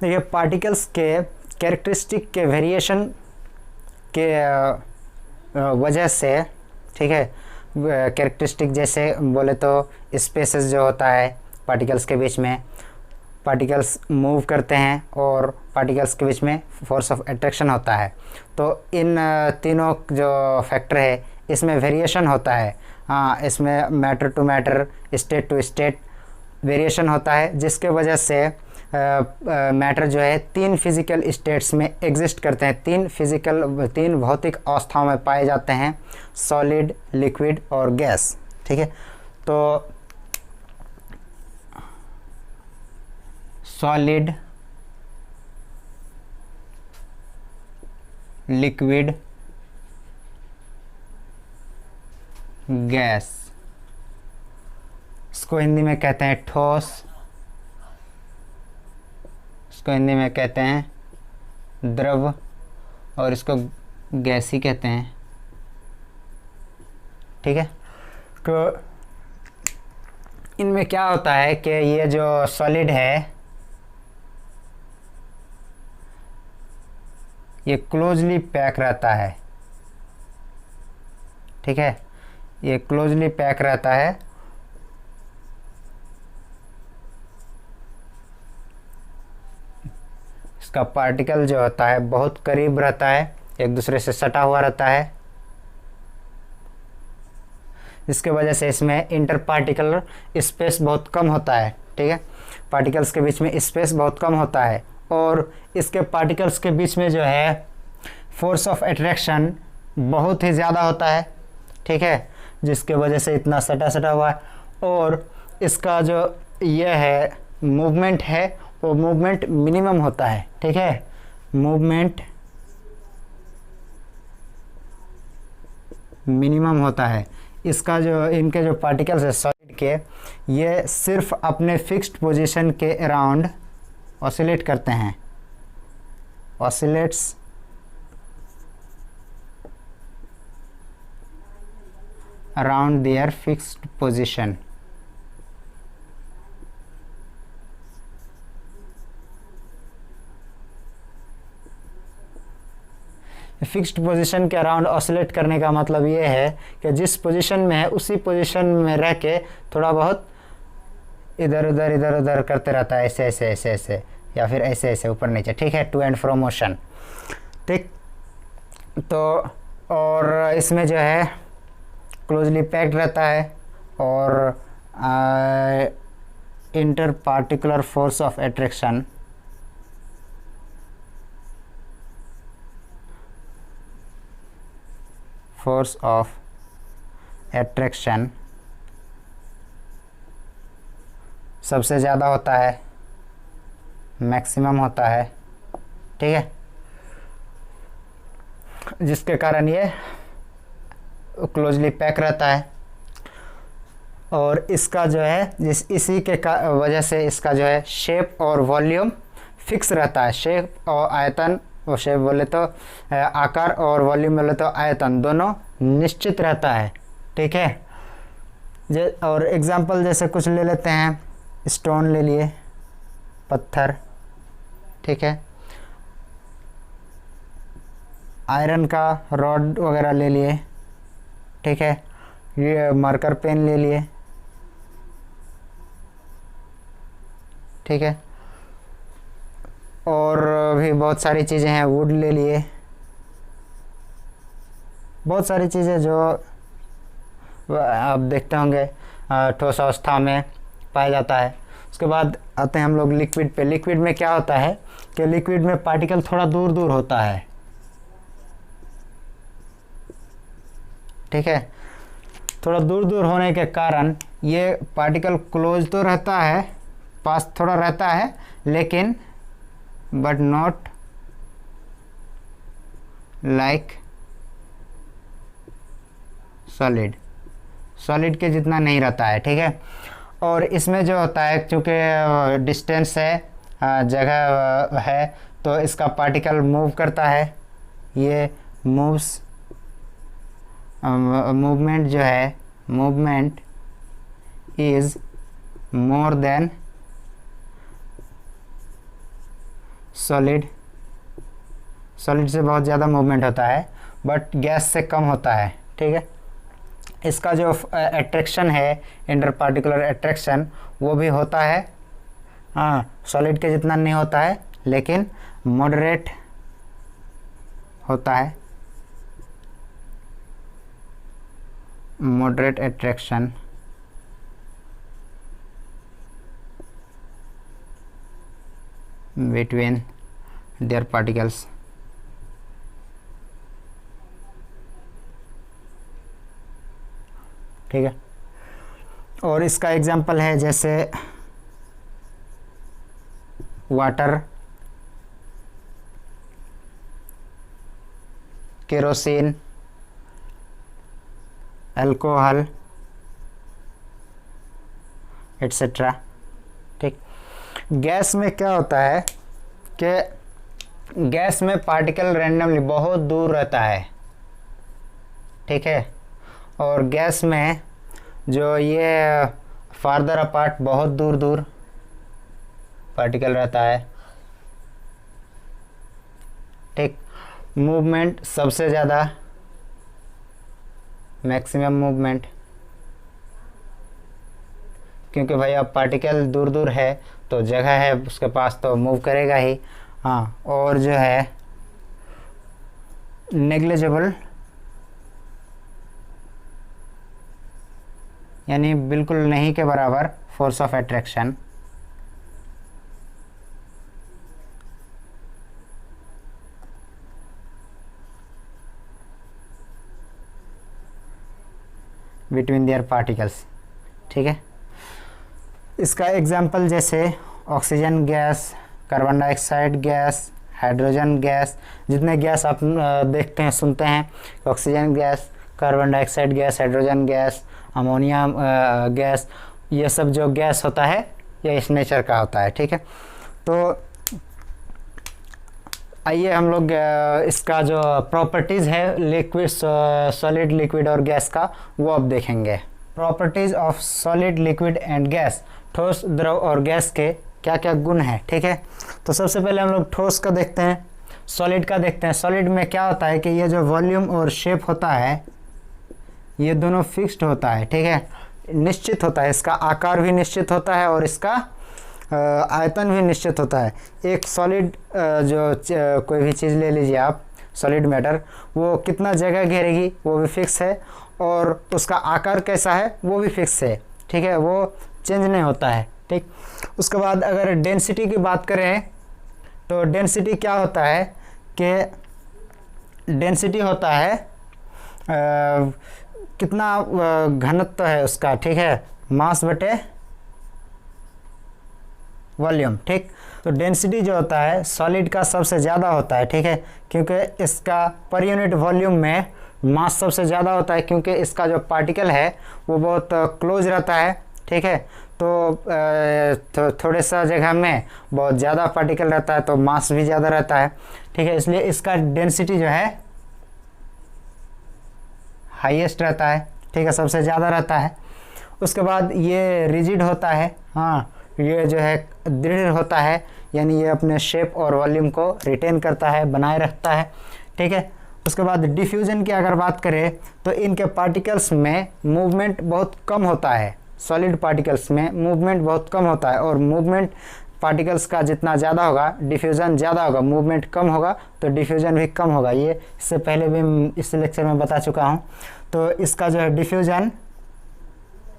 देखिए पार्टिकल्स के कैरेक्टरिस्टिक के वेरिएशन के वजह से, ठीक है, कैरेक्टरिस्टिक जैसे बोले तो स्पेसेस जो होता है पार्टिकल्स के बीच में, पार्टिकल्स मूव करते हैं और पार्टिकल्स के बीच में फोर्स ऑफ अट्रैक्शन होता है। तो इन तीनों जो फैक्टर है इसमें वेरिएशन होता है। हाँ, इसमें matter to matter, state to state variation होता है, जिसके वजह से मैटर जो है तीन फिजिकल स्टेट्स में एग्जिस्ट करते हैं, तीन भौतिक अवस्थाओं में पाए जाते हैं, सॉलिड, लिक्विड और गैस। ठीक है, तो सॉलिड, लिक्विड, गैस, इसको हिंदी में कहते हैं ठोस, इसको हिंदी में कहते हैं द्रव और इसको गैस ही कहते हैं। ठीक है, तो इनमें क्या होता है कि ये जो सॉलिड है ये क्लोजली पैक रहता है। ठीक है, ये क्लोजली पैक रहता है इसका पार्टिकल जो होता है बहुत करीब रहता है, एक दूसरे से सटा हुआ रहता है, जिसके वजह से इसमें इंटर पार्टिकुलर स्पेस बहुत कम होता है। ठीक है, पार्टिकल्स के बीच में स्पेस बहुत कम होता है और इसके पार्टिकल्स के बीच में जो है फोर्स ऑफ अट्रैक्शन बहुत ही ज़्यादा होता है। ठीक है, जिसके वजह से इतना सटा सटा हुआ है और इसका जो ये है मूवमेंट है वो मूवमेंट मिनिमम होता है। ठीक है, मूवमेंट मिनिमम होता है। इसका जो इनके जो पार्टिकल्स है सॉलिड के, ये सिर्फ अपने फिक्स्ड पोजीशन के अराउंड ऑसिलेट करते हैं, oscillates around their fixed position. Fixed position के अराउंड ऑसिलेट करने का मतलब ये है कि जिस पोजीशन में है उसी पोजीशन में रह के थोड़ा बहुत इधर उधर करते रहता है, ऐसे ऐसे ऐसे ऐसे या फिर ऐसे ऐसे ऊपर नीचे। ठीक है, टू एंड फ्रो मोशन। ठीक, तो और इसमें जो है क्लोजली पैक्ड रहता है और inter particular force of attraction force of attraction सबसे ज़्यादा होता है, मैक्सिमम होता है। ठीक है, जिसके कारण ये क्लोजली पैक रहता है और इसका जो है इसी के वजह से इसका जो है शेप और वॉल्यूम फिक्स रहता है। शेप और आयतन, और शेप बोले तो आकार और वॉल्यूम बोले तो आयतन, दोनों निश्चित रहता है। ठीक है, और एग्जांपल जैसे कुछ ले लेते हैं, स्टोन ले लिए, पत्थर। ठीक है, आयरन का रॉड वगैरह ले लिए। ठीक है, ये मार्कर पेन ले लिए। ठीक है, और भी बहुत सारी चीज़ें हैं, वुड ले लिए, बहुत सारी चीज़ें जो आप देखते होंगे ठोस अवस्था में पाया जाता है। उसके बाद आते हैं हम लोग लिक्विड पे। लिक्विड में क्या होता है कि लिक्विड में पार्टिकल थोड़ा दूर दूर होता है। ठीक है, थोड़ा दूर दूर होने के कारण ये पार्टिकल क्लोज तो रहता है, पास थोड़ा रहता है, लेकिन but not like solid, solid के जितना नहीं रहता है। ठीक है, और इसमें जो होता है चूँकि डिस्टेंस है, जगह है, तो इसका पार्टिकल मूव करता है। ये मूव्स, मूवमेंट जो है, movement is more than solid, solid से बहुत ज़्यादा मूवमेंट होता है बट गैस से कम होता है, ठीक है। इसका जो अट्रैक्शन है, इंटर पार्टिकुलर अट्रैक्शन, वो भी होता है, हाँ, सॉलिड के जितना नहीं होता है लेकिन मॉडरेट होता है, moderate attraction between their particles. ठीक है, और इसका एग्जांपल है जैसे वाटर, केरोसिन, अल्कोहल एट्सेट्रा। ठीक, गैस में क्या होता है कि गैस में पार्टिकल रैंडमली बहुत दूर रहता है, ठीक है, और गैस में जो ये फार्दर अपार्ट बहुत दूर दूर पार्टिकल रहता है। ठीक, मूवमेंट सबसे ज़्यादा, मैक्सिमम मूवमेंट, क्योंकि भाई अब पार्टिकल दूर दूर है तो जगह है उसके पास तो मूव करेगा ही, हाँ। और जो है नेग्लिजिबल, यानी बिल्कुल नहीं के बराबर force of attraction, between their particles. ठीक है, इसका एग्जाम्पल जैसे oxygen gas, carbon dioxide gas, hydrogen gas, जितने गैस आप देखते हैं सुनते हैं, oxygen gas, carbon dioxide gas, hydrogen gas, ammonia gas, ये सब जो गैस होता है ये इस नेचर का होता है। ठीक है, तो आइए हम लोग इसका जो प्रॉपर्टीज़ है लिक्विड, सॉलिड, लिक्विड और गैस का, वो अब देखेंगे। Properties of solid, liquid and gas, ठोस, द्रव और गैस के क्या क्या गुण हैं। ठीक है, तो सबसे पहले हम लोग ठोस का देखते हैं, सॉलिड का देखते हैं। सॉलिड में क्या होता है कि ये जो वॉल्यूम और शेप होता है ये दोनों फिक्स्ड होता है, ठीक है, निश्चित होता है, इसका आकार भी निश्चित होता है और इसका आयतन भी निश्चित होता है। एक सॉलिड जो कोई भी चीज़ ले लीजिए आप, सॉलिड मैटर, वो कितना जगह घेरेगी वो भी फिक्स है और उसका आकार कैसा है वो भी फिक्स है, ठीक है, वो चेंज नहीं होता है। ठीक, उसके बाद अगर डेंसिटी की बात करें तो डेंसिटी क्या होता है कि डेंसिटी होता है कितना घनत्व है उसका, ठीक है, मास बटे वॉल्यूम। ठीक, तो डेंसिटी जो होता है सॉलिड का सबसे ज़्यादा होता है, ठीक है, क्योंकि इसका पर यूनिट वॉल्यूम में मास सबसे ज़्यादा होता है, क्योंकि इसका जो पार्टिकल है वो बहुत क्लोज रहता है, ठीक है, तो थोड़े सा जगह में बहुत ज़्यादा पार्टिकल रहता है तो मास भी ज़्यादा रहता है, ठीक है, इसलिए इसका डेंसिटी जो है हाईएस्ट रहता है, ठीक है, सबसे ज़्यादा रहता है। उसके बाद ये रिजिड होता है, हाँ, ये जो है दृढ़ होता है, यानी ये अपने शेप और वॉल्यूम को रिटेन करता है, बनाए रखता है, ठीक है। उसके बाद डिफ्यूजन की अगर बात करें तो इनके पार्टिकल्स में मूवमेंट बहुत कम होता है, सॉलिड पार्टिकल्स में मूवमेंट बहुत कम होता है, और मूवमेंट पार्टिकल्स का जितना ज़्यादा होगा डिफ्यूज़न ज़्यादा होगा, मूवमेंट कम होगा तो डिफ्यूज़न भी कम होगा। ये इससे पहले भी इस लेक्चर में बता चुका हूँ। तो इसका जो है डिफ्यूज़न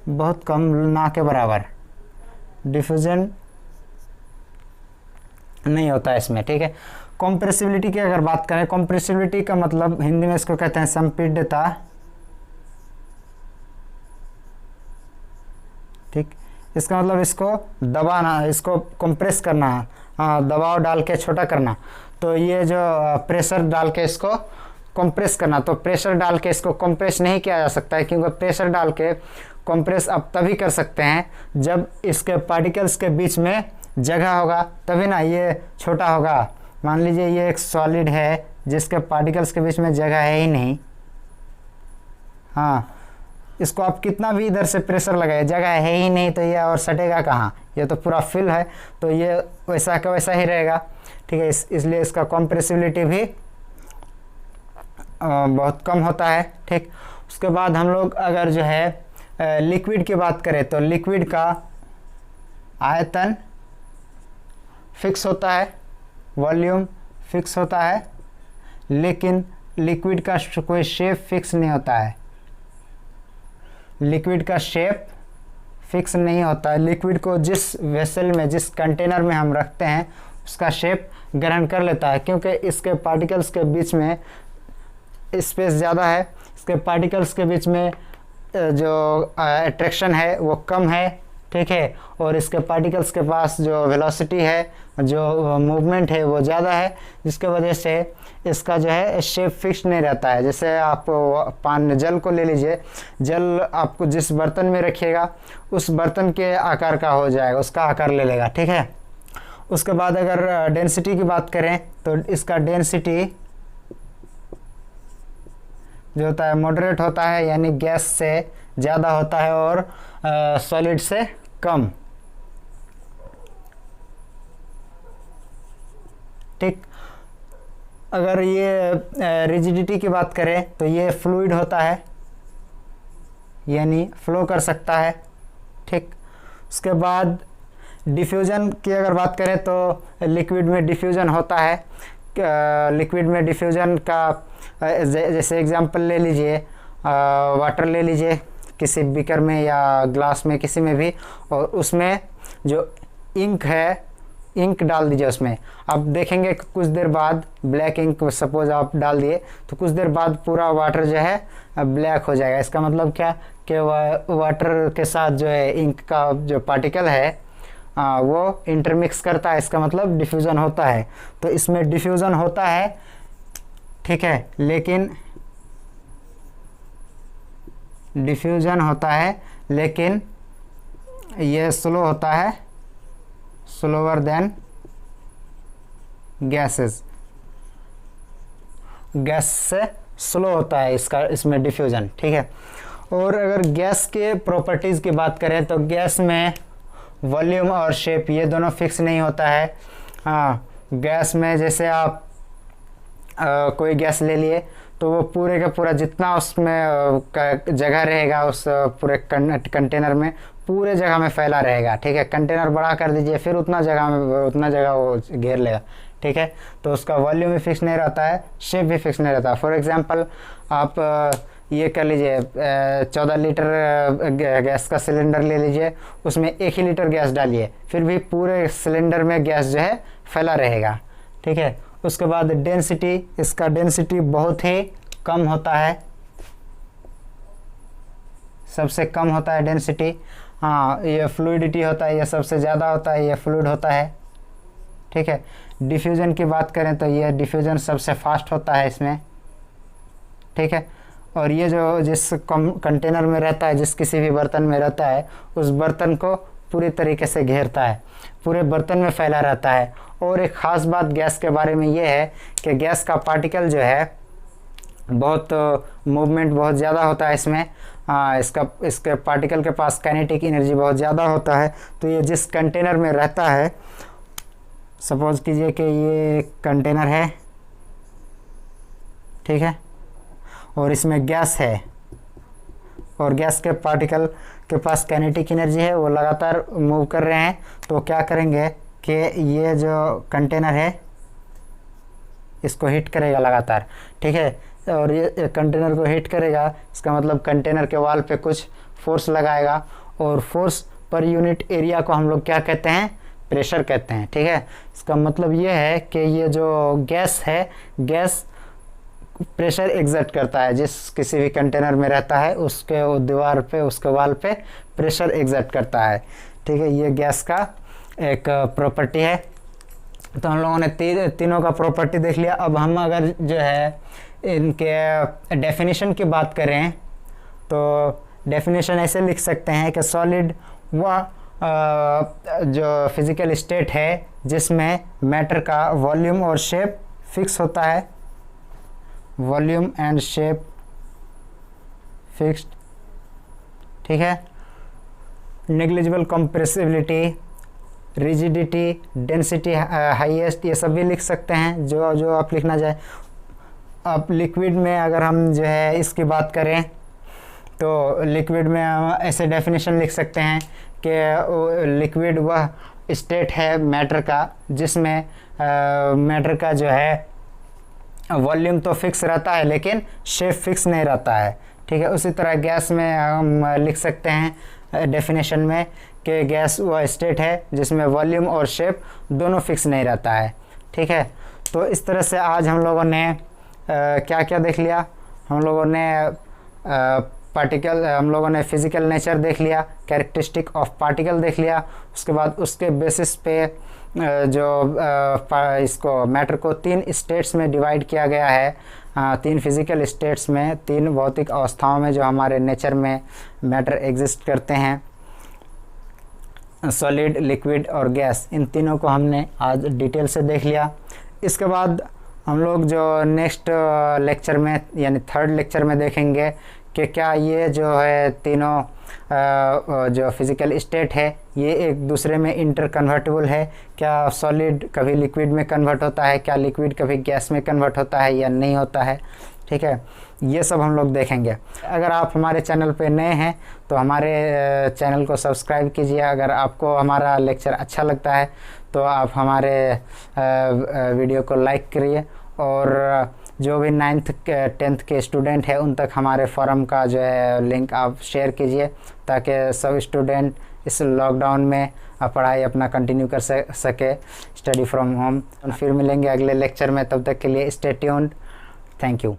बहुत कम, ना के बराबर डिफ्यूज़न नहीं होता है इसमें, ठीक है। कॉम्प्रेसिबिलिटी की अगर बात करें, कॉम्प्रेसिबिलिटी का मतलब हिंदी में इसको कहते हैं संपीड्यता, ठीक, इसका मतलब इसको दबाना, इसको कंप्रेस करना, हाँ, दबाव डाल के छोटा करना, तो ये जो प्रेशर डाल के इसको कंप्रेस करना, तो प्रेशर डाल के इसको कंप्रेस नहीं किया जा सकता है, क्योंकि प्रेशर डाल के कंप्रेस अब तभी कर सकते हैं जब इसके पार्टिकल्स के बीच में जगह होगा, तभी ना ये छोटा होगा। मान लीजिए ये एक सॉलिड है जिसके पार्टिकल्स के बीच में जगह है ही नहीं, हाँ, इसको आप कितना भी इधर से प्रेशर लगाए, जगह है ही नहीं तो ये और सटेगा कहाँ, ये तो पूरा फिल है, तो ये वैसा का वैसा ही रहेगा। ठीक है, इसलिए इसका कॉम्प्रेसिबिलिटी भी बहुत कम होता है। ठीक, उसके बाद हम लोग अगर जो है लिक्विड की बात करें तो लिक्विड का आयतन फिक्स होता है, वॉल्यूम फिक्स होता है, लेकिन लिक्विड का कोई शेप फिक्स नहीं होता है। लिक्विड का शेप फिक्स नहीं होता है। लिक्विड को जिस वेसल में, जिस कंटेनर में हम रखते हैं उसका शेप ग्रहण कर लेता है, क्योंकि इसके पार्टिकल्स के बीच में स्पेस ज़्यादा है, इसके पार्टिकल्स के बीच में जो अट्रैक्शन है वो कम है। ठीक है, और इसके पार्टिकल्स के पास जो वेलोसिटी है, जो मूवमेंट है वो ज़्यादा है, जिसके वजह से इसका जो है शेप फिक्स नहीं रहता है। जैसे आप जल को ले लीजिए, जल आपको जिस बर्तन में रखिएगा उस बर्तन के आकार का हो जाएगा, उसका आकार ले लेगा। ठीक है, उसके बाद अगर डेंसिटी की बात करें तो इसका डेंसिटी जो होता है मॉडरेट होता है, यानी गैस से ज़्यादा होता है और सॉलिड से कम। ठीक, अगर ये रिजिडिटी की बात करें तो ये फ्लूइड होता है, यानी फ्लो कर सकता है। ठीक, उसके बाद डिफ्यूज़न की अगर बात करें तो लिक्विड में डिफ्यूज़न होता है। लिक्विड में डिफ्यूज़न का जैसे एग्जांपल ले लीजिए, वाटर ले लीजिए किसी बीकर में या ग्लास में, किसी में भी, और उसमें जो इंक है, इंक डाल दीजिए उसमें। आप देखेंगे कि कुछ देर बाद ब्लैक इंक सपोज आप डाल दिए तो कुछ देर बाद पूरा वाटर जो है ब्लैक हो जाएगा। इसका मतलब क्या कि वाटर के साथ जो है इंक का जो पार्टिकल है वो इंटरमिक्स करता है, इसका मतलब डिफ्यूज़न होता है। तो इसमें डिफ्यूज़न होता है, ठीक है, लेकिन डिफ्यूज़न होता है लेकिन ये स्लो होता है, स्लोअर देन गैसेस। गैस से स्लो होता है इसमें डिफ्यूज़न। ठीक है, और अगर गैस के प्रॉपर्टीज़ की बात करें तो गैस में वॉल्यूम और शेप ये दोनों फिक्स नहीं होता है। हाँ, गैस में जैसे आप कोई गैस ले लिए तो वो पूरे का पूरा जितना उसमें जगह रहेगा उस पूरे कंटेनर में, पूरे जगह में फैला रहेगा। ठीक है, कंटेनर बड़ा कर दीजिए फिर उतना जगह वो घेर लेगा। ठीक है, तो उसका वॉल्यूम भी फिक्स नहीं रहता है, शेप भी फिक्स नहीं रहता। फॉर एग्जांपल आप ये कर लीजिए, 14 लीटर गैस का सिलेंडर ले लीजिए, उसमें 1 ही लीटर गैस डालिए, फिर भी पूरे सिलेंडर में गैस जो है फैला रहेगा। ठीक है, उसके बाद डेंसिटी, इसका डेंसिटी बहुत ही कम होता है, सबसे कम होता है डेंसिटी। हाँ, ये फ्लूइडिटी होता है, ये सबसे ज़्यादा होता है, ये फ्लूइड होता है। ठीक है, डिफ्यूज़न की बात करें तो ये डिफ्यूज़न सबसे फास्ट होता है इसमें। ठीक है, और ये जो जिस कंटेनर में रहता है, जिस किसी भी बर्तन में रहता है, उस बर्तन को पूरी तरीके से घेरता है, पूरे बर्तन में फैला रहता है। और एक ख़ास बात गैस के बारे में ये है कि गैस का पार्टिकल जो है बहुत मूवमेंट बहुत ज़्यादा होता है इसमें। इसके पार्टिकल के पास काइनेटिक एनर्जी बहुत ज़्यादा होता है। तो ये जिस कंटेनर में रहता है, सपोज कीजिए कि ये कंटेनर है, ठीक है, और इसमें गैस है और गैस के पार्टिकल के पास काइनेटिक एनर्जी है, वो लगातार मूव कर रहे हैं। तो क्या करेंगे कि ये जो कंटेनर है इसको हिट करेगा लगातार। ठीक है, और ये कंटेनर को हिट करेगा, इसका मतलब कंटेनर के वॉल पे कुछ फोर्स लगाएगा, और फोर्स पर यूनिट एरिया को हम लोग क्या कहते हैं, प्रेशर कहते हैं। ठीक है, इसका मतलब ये है कि ये जो गैस है, गैस प्रेशर एग्जर्ट करता है, जिस किसी भी कंटेनर में रहता है उसके दीवार पे, उसके वॉल पे प्रेशर एग्जर्ट करता है। ठीक है, ये गैस का एक प्रॉपर्टी है। तो हम लोगों ने तीनों का प्रॉपर्टी देख लिया। अब हम अगर जो है इनके डेफिनेशन की बात करें तो डेफिनेशन ऐसे लिख सकते हैं कि सॉलिड वह जो फिज़िकल स्टेट है जिसमें मैटर का वॉल्यूम और शेप फिक्स होता है, वॉल्यूम एंड शेप फिक्स्ड ठीक है। Negligible compressibility, rigidity, density highest, ये सब भी लिख सकते हैं जो जो आप लिखना चाहें। अब लिक्विड में अगर हम जो है इसकी बात करें तो लिक्विड में हम ऐसे डेफिनेशन लिख सकते हैं कि लिक्विड वह स्टेट है मैटर का जिसमें मैटर का जो है वॉल्यूम तो फिक्स रहता है लेकिन शेप फिक्स नहीं रहता है, ठीक है। उसी तरह गैस में हम लिख सकते हैं डेफिनेशन में कि गैस वह स्टेट है जिसमें वॉल्यूम और शेप दोनों फिक्स नहीं रहता है, ठीक है। तो इस तरह से आज हम लोगों ने क्या क्या देख लिया। हम लोगों ने फिज़िकल नेचर देख लिया, कैरेक्टरिस्टिक ऑफ पार्टिकल देख लिया। उसके बाद उसके बेसिस पे इसको मैटर को 3 स्टेट्स में डिवाइड किया गया है, 3 फिज़िकल स्टेट्स में, 3 भौतिक अवस्थाओं में जो हमारे नेचर में मैटर एग्जिस्ट करते हैं, सॉलिड, लिक्विड और गैस। इन तीनों को हमने आज डिटेल से देख लिया। इसके बाद हम लोग जो नेक्स्ट लेक्चर में यानी 3rd लेक्चर में देखेंगे कि क्या ये जो है तीनों जो फिज़िकल स्टेट है ये एक दूसरे में इंटर कन्वर्टेबल है, क्या सॉलिड कभी लिक्विड में कन्वर्ट होता है, क्या लिक्विड कभी गैस में कन्वर्ट होता है या नहीं होता है, ठीक है। ये सब हम लोग देखेंगे। अगर आप हमारे चैनल पे नए हैं तो हमारे चैनल को सब्सक्राइब कीजिए। अगर आपको हमारा लेक्चर अच्छा लगता है तो आप हमारे वीडियो को लाइक करिए, और जो भी 9th 10th के स्टूडेंट हैं उन तक हमारे फोरम का जो है लिंक आप शेयर कीजिए ताकि सब स्टूडेंट इस लॉकडाउन में पढ़ाई अपना कंटिन्यू कर सके, स्टडी फ्रॉम होम। फिर मिलेंगे अगले लेक्चर में, तब तक के लिए स्टे ट्यून्ड। Thank you.